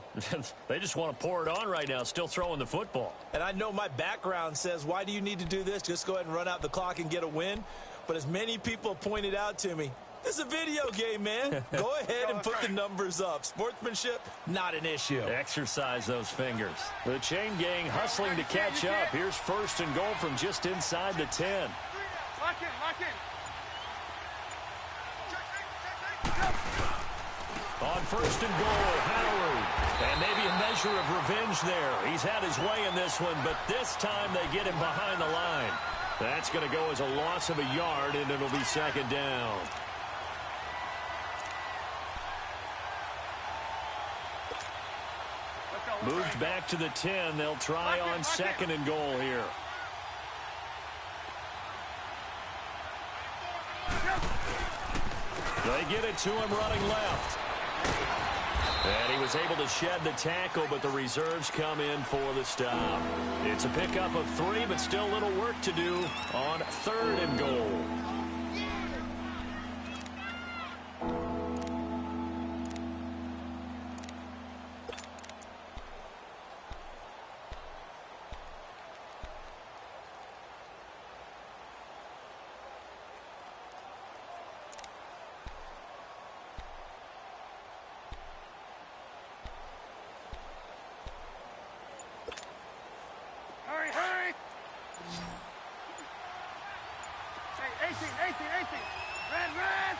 They just want to pour it on right now, still throwing the football. And I know my background says, why do you need to do this? Just go ahead and run out the clock and get a win. But as many people pointed out to me, this is a video game, man. Go ahead and put the numbers up. Sportsmanship, not an issue. Exercise those fingers. The chain gang hustling to catch up. Here's 1st and goal from just inside the 10. Lock in. On first and goal, Howard. And maybe a measure of revenge there. He's had his way in this one, but this time they get him behind the line. That's going to go as a loss of a yard, and it'll be second down. Moved back to the 10. They'll try on second and goal here. They get it to him running left. And he was able to shed the tackle, but the reserves come in for the stop. It's a pickup of 3, but still a little work to do on third and goal. Hurry! Hey, 18. Red,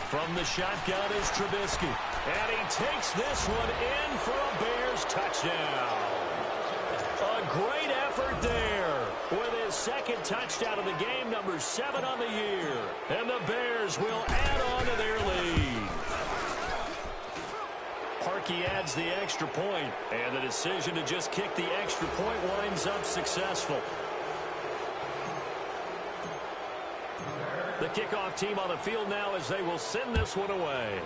From the shotgun is Trubisky. And he takes this one in for a Bears touchdown. A great effort there with his second touchdown of the game, number 7 on the year. And the Bears will add on to their lead. Parkey adds the extra point, and the decision to just kick the extra point winds up successful. The kickoff team on the field now as they will send this one away.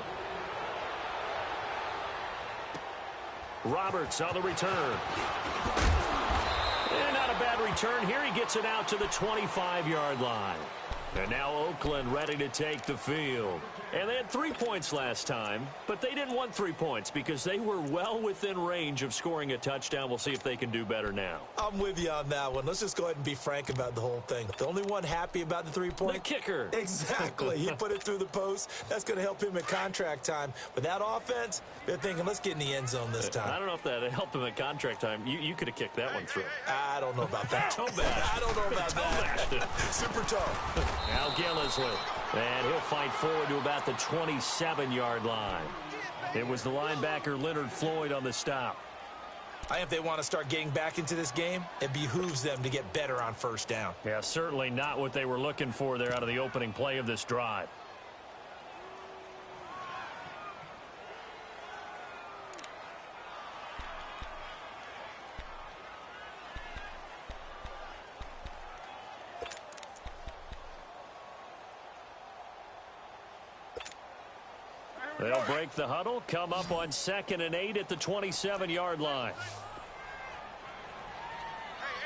Roberts on the return. And not a bad return here. He gets it out to the 25-yard line. And now Oakland ready to take the field. And they had 3 points last time, but they didn't want 3 points because they were well within range of scoring a touchdown. We'll see if they can do better now. I'm with you on that one. Let's just go ahead and be frank about the whole thing. The only one happy about the 3-point? The kicker. Exactly. He put it through the post. That's going to help him at contract time. But that offense, they're thinking, let's get in the end zone this time. I don't know if that helped him at contract time. You could have kicked that one through. I don't know about that. Toe bash. I don't know about that. Super toe. Now Gillisley. And he'll fight forward to about the 27-yard line. It was the linebacker Leonard Floyd on the stop. I think if they want to start getting back into this game, it behooves them to get better on first down. Yeah, certainly not what they were looking for there out of the opening play of this drive. They'll break the huddle, come up on 2nd and 8 at the 27-yard line. Hey,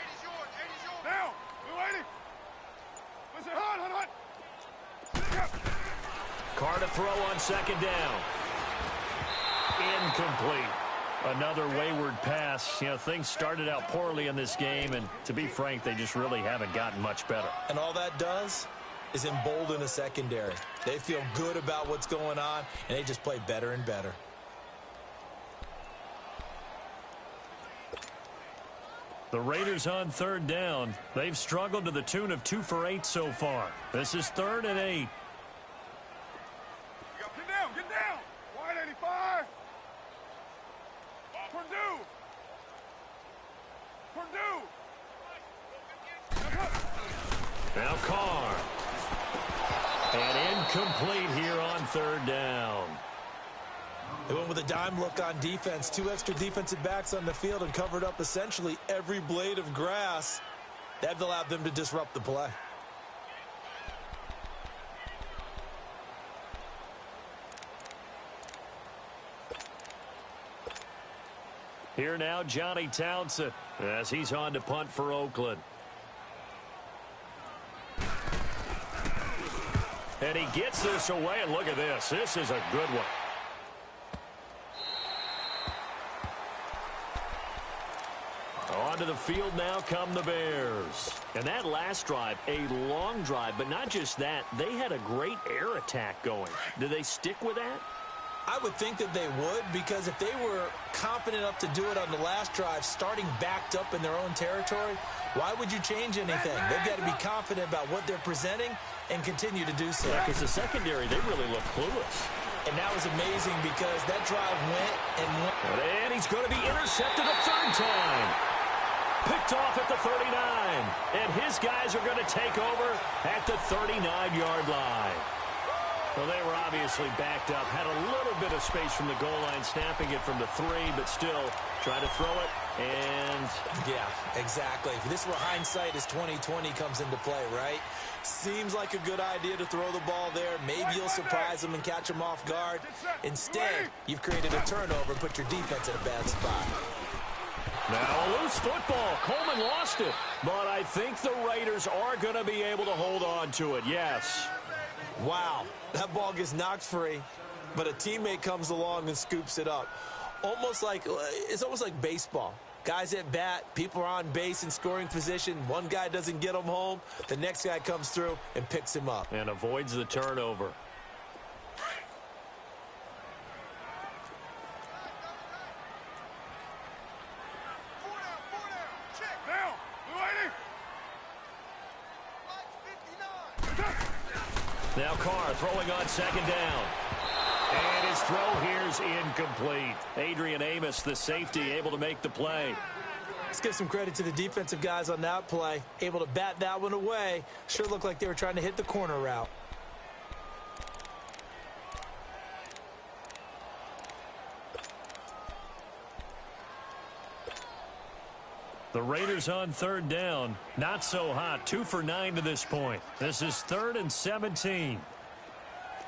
80's yours. Now, we're waiting. Listen, hot. Carr to throw on 2nd down. Incomplete. Another wayward pass. You know, things started out poorly in this game, and to be frank, they just really haven't gotten much better. And all that does is embolden the secondary. They feel good about what's going on, and they just play better and better. The Raiders on 3rd down. They've struggled to the tune of 2 for 8 so far. This is 3rd and 8. Get down. Wide 85. Purdue. Now Carr. And incomplete here on 3rd down. They went with a dime look on defense. 2 extra defensive backs on the field and covered up essentially every blade of grass. That allowed them to disrupt the play. Here now, Johnny Townsend, as he's on to punt for Oakland. And he gets this away, and look at this. This is a good one. Onto the field now come the Bears. And that last drive, a long drive, but not just that. They had a great air attack going. Do they stick with that? I would think that they would, because if they were confident enough to do it on the last drive, starting backed up in their own territory, why would you change anything? They've got to be confident about what they're presenting and continue to do so. Because the secondary, they really look clueless. And that was amazing because that drive went and went. And he's going to be intercepted a third time. Picked off at the 39. And his guys are going to take over at the 39-yard line. Well, they were obviously backed up. Had a little bit of space from the goal line, snapping it from the 3, but still try to throw it. And yeah, exactly. This is where hindsight is 20/20 comes into play, right? Seems like a good idea to throw the ball there. Maybe you'll surprise them and catch them off guard. Instead, you've created a turnover and put your defense in a bad spot. now a loose football. Coleman lost it. But I think the Raiders are going to be able to hold on to it, yes. Wow, that ball gets knocked free, but a teammate comes along and scoops it up. It's almost like baseball. Guys at bat, people are on base in scoring position. One guy doesn't get him home. The next guy comes through and picks him up. And avoids the turnover. Now Carr throwing on second down. And his throw here's incomplete. Adrian Amos, the safety, able to make the play. Let's give some credit to the defensive guys on that play. Able to bat that one away. Sure looked like they were trying to hit the corner route. The Raiders on third down. Not so hot. 2 for 9 to this point. This is 3rd and 17.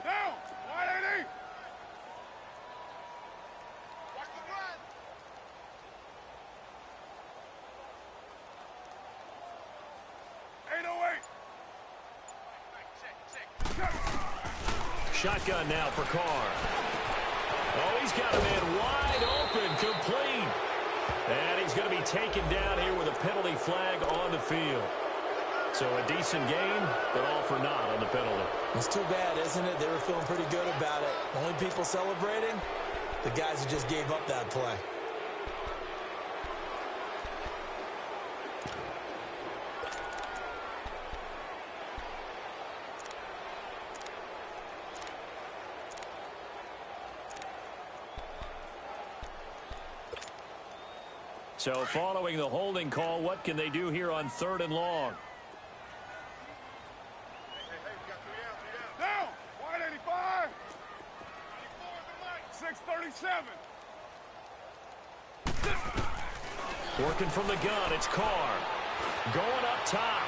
Down! 180! Watch the run! Shotgun now for Carr. Oh, he's got a man wide open, complete. And he's going to be taken down here with a penalty flag on the field. So a decent gain, but all for naught on the penalty. It's too bad, isn't it? They were feeling pretty good about it. Only people celebrating, the guys who just gave up that play. So following the holding call, what can they do here on 3rd and long? Down! 185! 637! Working from the gun, it's Carr. Going up top.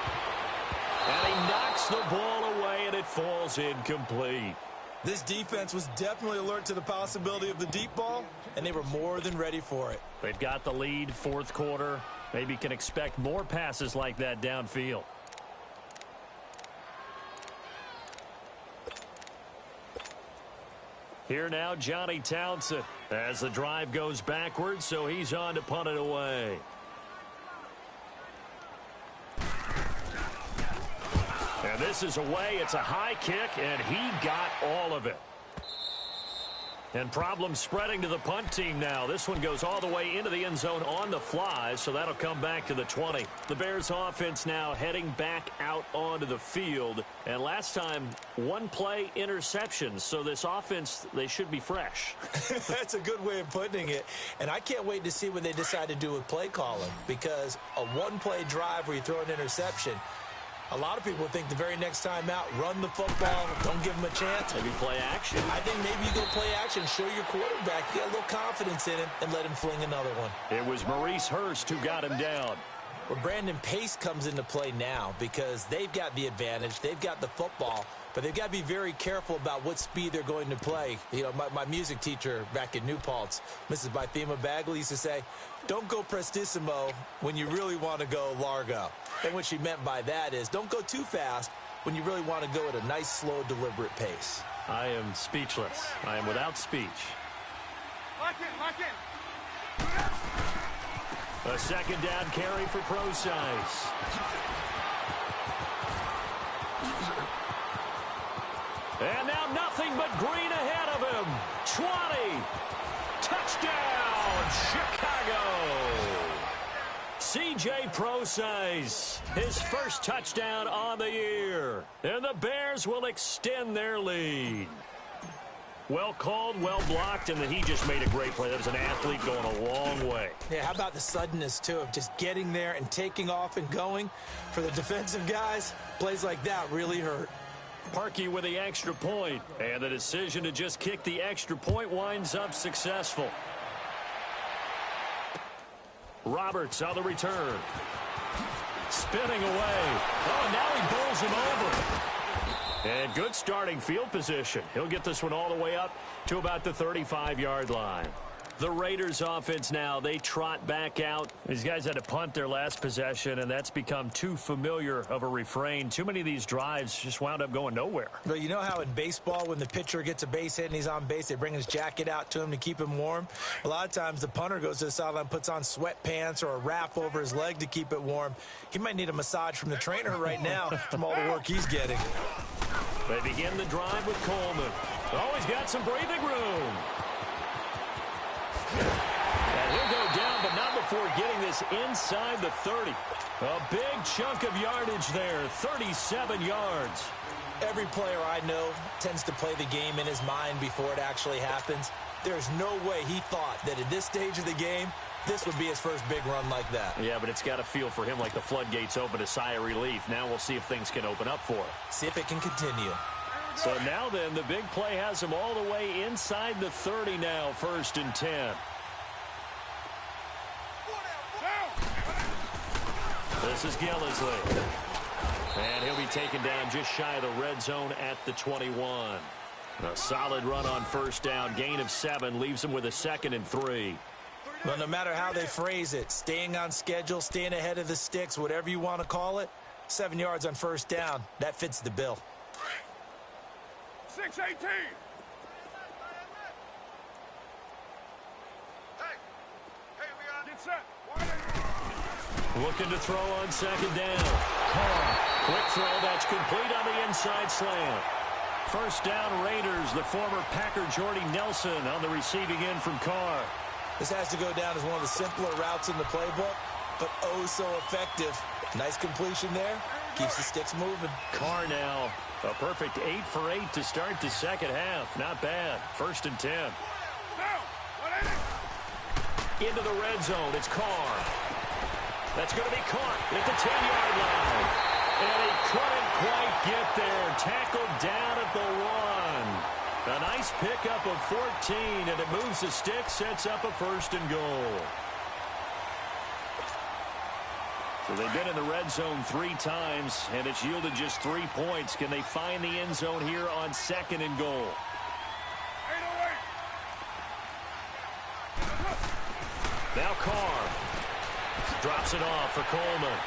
And he knocks the ball away, and it falls incomplete. This defense was definitely alert to the possibility of the deep ball, and they were more than ready for it. They've got the lead, 4th quarter. Maybe can expect more passes like that downfield. Here now, Johnny Townsend, as the drive goes backwards, so he's on to punt it away. And this is away. It's a high kick, and he got all of it. And problems spreading to the punt team now. This one goes all the way into the end zone on the fly, so that'll come back to the 20. The Bears offense now heading back out onto the field. And last time, 1 play interceptions. So this offense, they should be fresh. That's a good way of putting it. And I can't wait to see what they decide to do with play calling, because a 1-play drive where you throw an interception, a lot of people think the very next time out, run the football, don't give them a chance. Maybe play action. I think maybe you go play action, show your quarterback, get a little confidence in him, and let him fling another one. It was Maurice Hurst who got him down. Well, Brandon Pace comes into play now because they've got the advantage. They've got the football, but they've got to be very careful about what speed they're going to play. You know, my music teacher back in New Paltz, Mrs. Bythema Bagley, used to say, don't go prestissimo when you really want to go largo. And what she meant by that is don't go too fast when you really want to go at a nice, slow, deliberate pace. I am speechless. I am without speech. Lock in! A 2nd down carry for Procise. And now nothing but green ahead of him. 20. Touchdown, Chicago. C.J. Prosise, his first touchdown on the year. And the Bears will extend their lead. Well called, well blocked, and he just made a great play. That was an athlete going a long way. Yeah, how about the suddenness, too, of just getting there and taking off and going? For the defensive guys, plays like that really hurt. Parkey with the extra point, and the decision to just kick the extra point winds up successful. Roberts on the return. Spinning away. Oh, now he bowls him over. And good starting field position. He'll get this one all the way up to about the 35-yard line. The Raiders offense now, they trot back out. These guys had to punt their last possession, and that's become too familiar of a refrain. Too many of these drives just wound up going nowhere. But you know how in baseball, when the pitcher gets a base hit and he's on base, they bring his jacket out to him to keep him warm? A lot of times the punter goes to the sideline, puts on sweatpants or a wrap over his leg to keep it warm. He might need a massage from the trainer right now from all the work he's getting. They begin the drive with Coleman. Oh, he's got some breathing room. And he'll go down, but not before getting this inside the 30. A big chunk of yardage there, 37 yards. Every player I know tends to play the game in his mind before it actually happens. There's no way he thought that at this stage of the game, this would be his first big run like that. Yeah, but it's got to feel for him like the floodgates open, a sigh of relief. Now we'll see if things can open up for him. See if it can continue. So now then, the big play has him all the way inside the 30 now, 1st and 10. This is Gillisley. And he'll be taken down just shy of the red zone at the 21. A solid run on 1st down. Gain of 7 leaves him with a 2nd and 3. Well, no matter how they phrase it, staying on schedule, staying ahead of the sticks, whatever you want to call it, 7 yards on 1st down, that fits the bill. 6-18. Hey, we got get set. Looking to throw on 2nd down. Carr, quick throw that's complete on the inside slant. 1st down Raiders, the former Packer Jordy Nelson on the receiving end from Carr. This has to go down as one of the simpler routes in the playbook, but oh so effective. Nice completion there. Keeps the sticks moving. Carr now, a perfect 8 for 8 to start the 2nd half. Not bad. 1st and 10. Into the red zone. It's Carr. That's going to be caught at the 10-yard line. And he couldn't quite get there. Tackled down at the 1. A nice pickup of 14, and it moves the stick, sets up a 1st and goal. So they've been in the red zone 3 times, and it's yielded just 3 points. Can they find the end zone here on 2nd and goal? Now Carr drops it off for Coleman.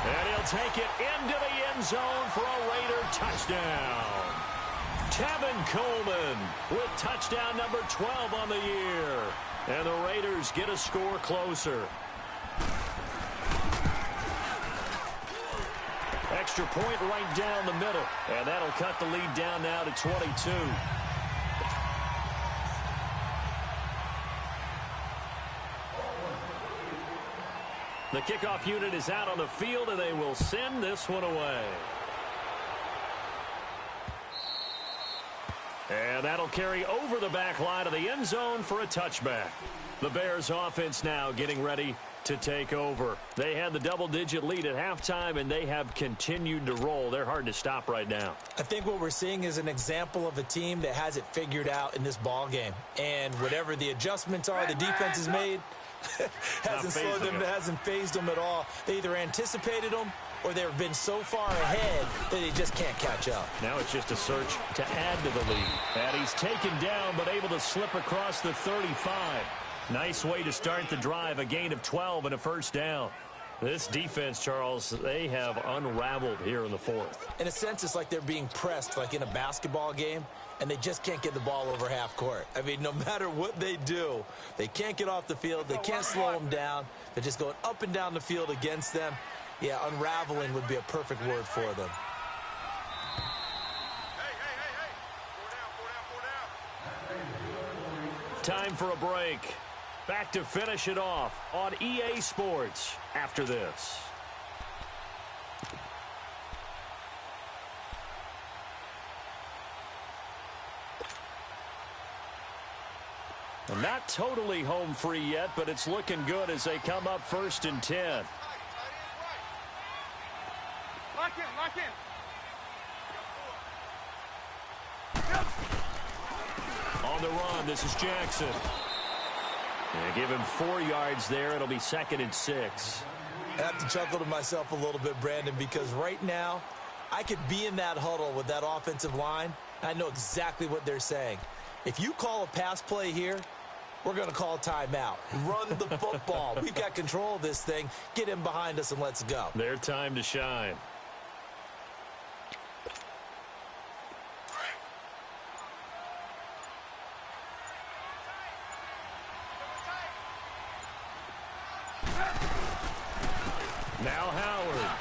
And he'll take it into the end zone for a Raider touchdown. Tevin Coleman with touchdown number 12 on the year. And the Raiders get a score closer. Extra point right down the middle. And that'll cut the lead down now to 22. The kickoff unit is out on the field, and they will send this one away. And that'll carry over the back line of the end zone for a touchback. The Bears offense now getting ready to take over. They had the double-digit lead at halftime, and they have continued to roll. They're hard to stop right now. I think what we're seeing is an example of a team that has it figured out in this ball game. And whatever the adjustments are the defense has made, hasn't slowed them, hasn't phased them at all. They either anticipated them or they've been so far ahead that they just can't catch up. Now it's just a search to add to the lead. And he's taken down but able to slip across the 35. Nice way to start the drive, a gain of 12 and a 1st down. This defense, Charles, they have unraveled here in the 4th. In a sense, it's like they're being pressed like in a basketball game, and they just can't get the ball over half court. I mean, no matter what they do, they can't get off the field. They can't slow them down. They're just going up and down the field against them. Yeah, unraveling would be a perfect word for them. Hey. 4 down. time for a break. Back to finish it off on EA Sports after this. And not totally home free yet, but it's looking good as they come up 1st and 10. Lock in, lock in. On the run, this is Jackson. And give him 4 yards there. It'll be 2nd and 6. I have to chuckle to myself a little bit, Brandon, because right now I could be in that huddle with that offensive line. I know exactly what they're saying. If you call a pass play here, we're going to call a timeout. Run the football. We've got control of this thing. Get him behind us and let's go. Their time to shine. Now Howard.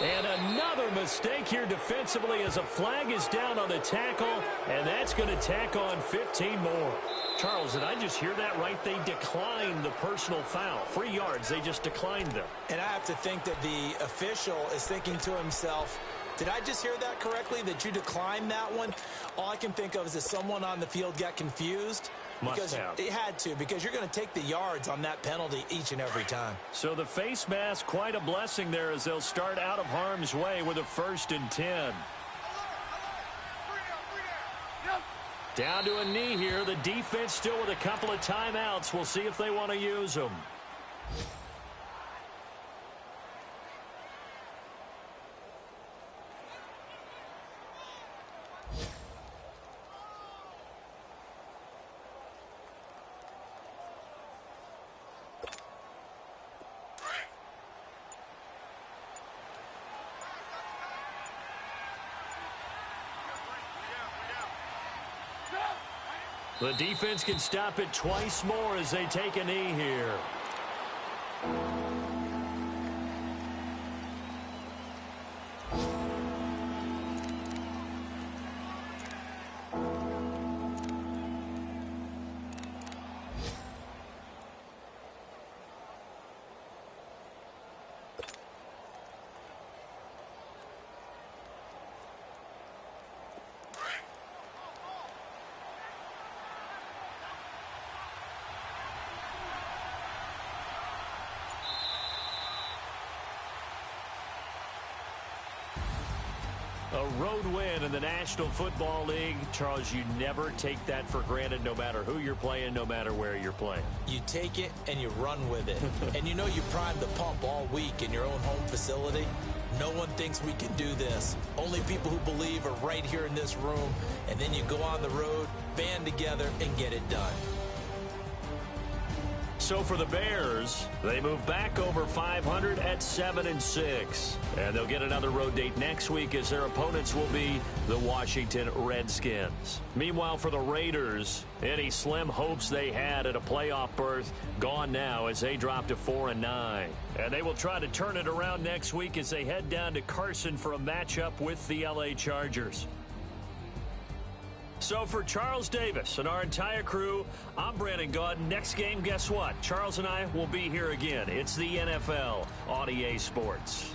And another mistake here defensively as a flag is down on the tackle, and that's going to tack on 15 more. Charles, did I just hear that right? They declined the personal foul. 3 yards, they just declined them. And I have to think that the official is thinking to himself, did I just hear that correctly, that you declined that one? All I can think of is that someone on the field got confused. Must have. It had to, because you're going to take the yards on that penalty each and every time. So the face mask, quite a blessing there as they'll start out of harm's way with a 1st and 10. Down to a knee here. The defense still with a couple of timeouts. We'll see if they want to use them. The defense can stop it twice more as they take a knee here. A road win in the National Football League. Charles, you never take that for granted no matter who you're playing, no matter where you're playing. You take it and you run with it. And you know you primed the pump all week in your own home facility. No one thinks we can do this. Only people who believe are right here in this room. And then you go on the road, band together, and get it done. So for the Bears, they move back over 500 at 7 and 6. And they'll get another road date next week as their opponents will be the Washington Redskins. Meanwhile, for the Raiders, any slim hopes they had at a playoff berth gone now as they drop to 4 and 9. And they will try to turn it around next week as they head down to Carson for a matchup with the LA Chargers. So for Charles Davis and our entire crew, I'm Brandon Gaudin. Next game, guess what? Charles and I will be here again. It's the NFL on EA Sports.